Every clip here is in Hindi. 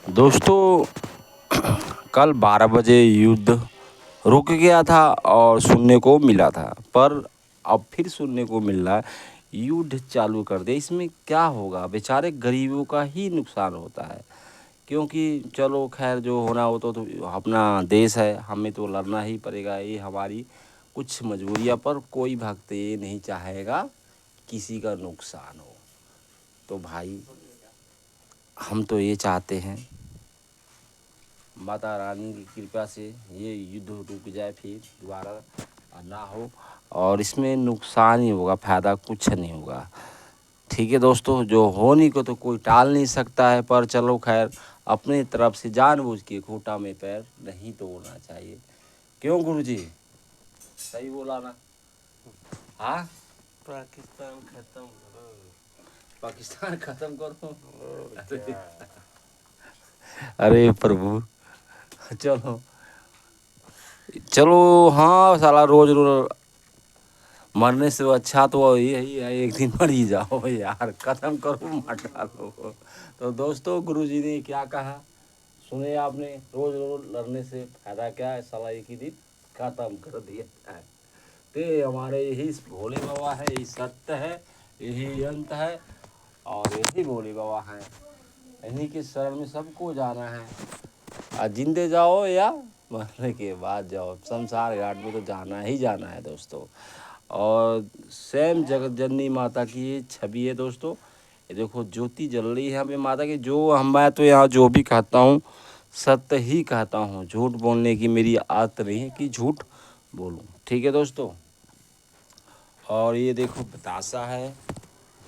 दोस्तों, कल 12 बजे युद्ध रुक गया था और सुनने को मिला था, पर अब फिर सुनने को मिल रहा है युद्ध चालू कर दे। इसमें क्या होगा? बेचारे गरीबों का ही नुकसान होता है। क्योंकि चलो खैर, जो होना हो तो अपना देश है, हमें तो लड़ना ही पड़ेगा। ये हमारी कुछ मजबूरियाँ, पर कोई भक्त ये नहीं चाहेगा किसी का नुकसान हो। तो भाई, हम तो ये चाहते हैं माता रानी की कृपा से ये युद्ध रुक जाए, फिर दोबारा ना हो। और इसमें नुकसान ही होगा, फ़ायदा कुछ नहीं होगा। ठीक है दोस्तों, जो होने को तो कोई टाल नहीं सकता है, पर चलो खैर, अपनी तरफ से जानबूझ के खूंटा में पैर नहीं तोड़ना चाहिए। क्यों गुरुजी, सही बोला ना? हाँ, पाकिस्तान खत्म करो। पाकिस्तान खत्म करो। और अरे क्या? अरे प्रभु, चलो चलो। हाँ साला, रोज रोज मरने से अच्छा तो यही है, एक दिन मर ही जाओ यार, खत्म करो, मत डालो। तो दोस्तों, गुरुजी ने क्या कहा सुने आपने? रोज रोज लड़ने से फायदा क्या है, साला एक ही दिन खत्म कर दिया है। ते हमारे यही भोले बाबा है, यही सत्य है, यही अंत है, और यही भोले बाबा हैं। इन्हीं के शरण में सबको जाना है। आज जिंदे जाओ या मरने के बाद जाओ, शमशान घाट में तो जाना ही जाना है दोस्तों। और स्वयं जगत जननी माता की ये छवि है दोस्तों। ये देखो, ज्योति जल रही है यहाँ पे माता की। जो हम, मैं तो यहाँ जो भी कहता हूँ सत्य ही कहता हूँ, झूठ बोलने की मेरी आदत नहीं है कि झूठ बोलूँ। ठीक है दोस्तों। और ये देखो बतासा है,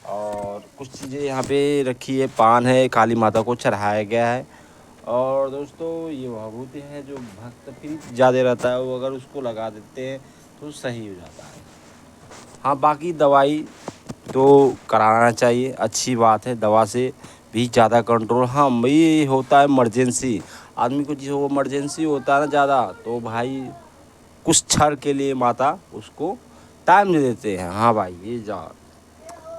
और कुछ चीज़ें यहाँ पे रखी है, पान है, काली माता को चढ़ाया गया है। और दोस्तों, ये विभूति है, जो भक्त फिर ज़्यादा रहता है वो अगर उसको लगा देते हैं तो सही हो जाता है। हाँ, बाकी दवाई तो कराना चाहिए, अच्छी बात है। दवा से भी ज़्यादा कंट्रोल, हाँ ये होता है इमरजेंसी आदमी को, जो इमरजेंसी होता है ना ज़्यादा, तो भाई कुछ क्षण के लिए माता उसको टाइम दे देते हैं। हाँ भाई, ये जा,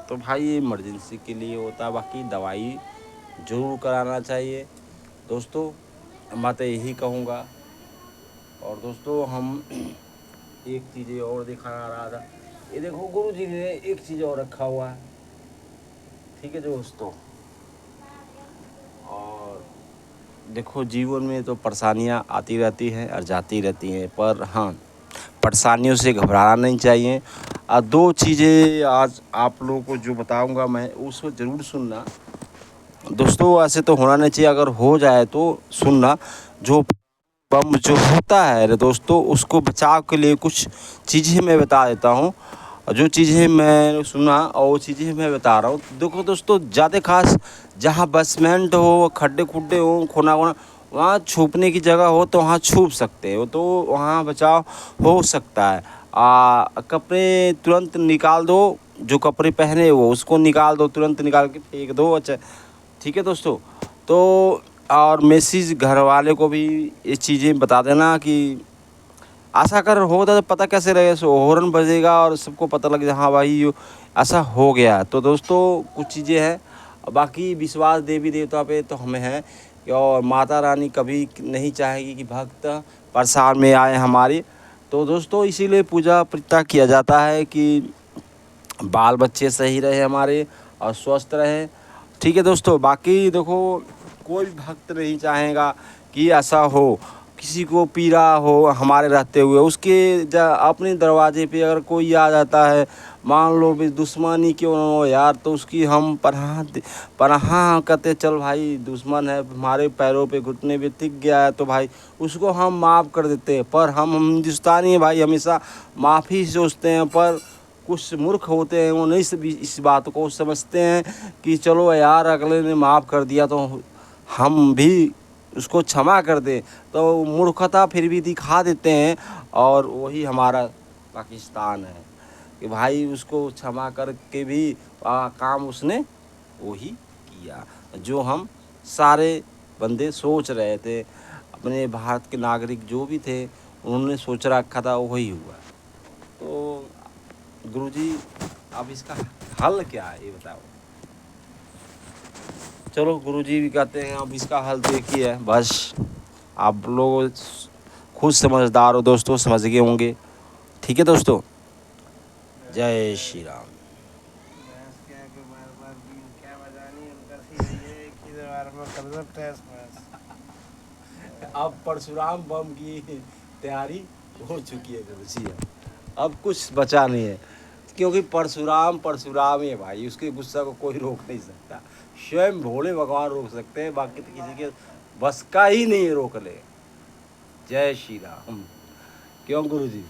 तो भाई ये इमरजेंसी के लिए होता है। बाकी दवाई ज़रूर कराना चाहिए दोस्तों, मैं तो यही कहूँगा। और दोस्तों, हम एक चीज़ और दिखाना रहा था, ये देखो गुरु जी ने एक चीज़ और रखा हुआ है। ठीक है दोस्तों। और देखो, जीवन में तो परेशानियाँ आती रहती हैं और जाती रहती हैं, पर हाँ, परेशानियों से घबराना नहीं चाहिए। दो चीज़ें आज आप लोगों को जो बताऊंगा मैं, उसको ज़रूर सुनना दोस्तों। ऐसे तो होना नहीं चाहिए, अगर हो जाए तो सुनना। जो बम जो होता है ना दोस्तों, उसको बचाव के लिए कुछ चीज़ें मैं बता देता हूँ। जो चीज़ें मैं सुना और वो चीज़ें मैं बता रहा हूँ। देखो दोस्तों, ज़्यादा खास जहाँ बेसमेंट हो, खड्डे खुड्डे हो, खोना वोना, वहाँ छुपने की जगह हो तो वहाँ छुप सकते हो, तो वहाँ बचाव हो सकता है। कपड़े तुरंत निकाल दो, जो कपड़े पहने वो उसको निकाल दो, तुरंत निकाल के फेंक दो। अच्छा, ठीक है दोस्तों। तो और मैसेज घर वाले को भी ये चीज़ें बता देना कि ऐसा अगर होता तो पता कैसे लगे, सो हॉर्न बजेगा और सबको पता लग जाए हाँ भाई ये ऐसा हो गया। तो दोस्तों, कुछ चीज़ें हैं। बाकी विश्वास देवी देवता पे तो हमें है, और माता रानी कभी नहीं चाहेगी कि भक्त परेशान में आए हमारी। तो दोस्तों, इसीलिए पूजा प्रतिष्ठा किया जाता है कि बाल बच्चे सही रहे हमारे और स्वस्थ रहे। ठीक है दोस्तों। बाकी देखो, कोई भी भक्त नहीं चाहेगा कि ऐसा हो, किसी को पीड़ा हो हमारे रहते हुए। उसके अपने दरवाजे पे अगर कोई आ जाता है, मान लो भी दुश्मनी क्यों ना हो यार, तो उसकी हम पनाह कहते, चल भाई दुश्मन है, हमारे पैरों पे घुटने पे टिक गया है, तो भाई उसको हम माफ़ कर देते हैं। पर हम हिंदुस्तानी हैं भाई, हमेशा माफ़ी सोचते हैं। पर कुछ मूर्ख होते हैं, वो नहीं इस बात को समझते हैं कि चलो यार अगले ने माफ़ कर दिया तो हम भी उसको क्षमा कर दें। तो मूर्खता फिर भी दिखा देते हैं, और वही हमारा पाकिस्तान है कि भाई उसको क्षमा करके भी काम उसने वही किया जो हम सारे बंदे सोच रहे थे। अपने भारत के नागरिक जो भी थे, उन्होंने सोच रखा था वही हुआ। तो गुरुजी, अब इसका हल क्या है ये बताओ। चलो गुरुजी भी कहते हैं अब इसका हल देखिए है बस। आप लोग खुद समझदार हो दोस्तों, समझ गए होंगे। ठीक है दोस्तों, जय श्री राम। भैंस के आगे बार बार बीन क्या बजानी, उनका सीधी है एक ही बार में कर दो टैस मैस। अब परशुराम बम की तैयारी हो चुकी है गुरुजी। अब कुछ बचा नहीं है, क्योंकि परशुराम परशुराम ही है भाई, उसके गुस्सा को कोई रोक नहीं सकता। स्वयं भोले भगवान रोक सकते हैं, बाकी तो किसी के बस का ही नहीं है रोक ले। जय श्री राम। क्यों गुरुजी?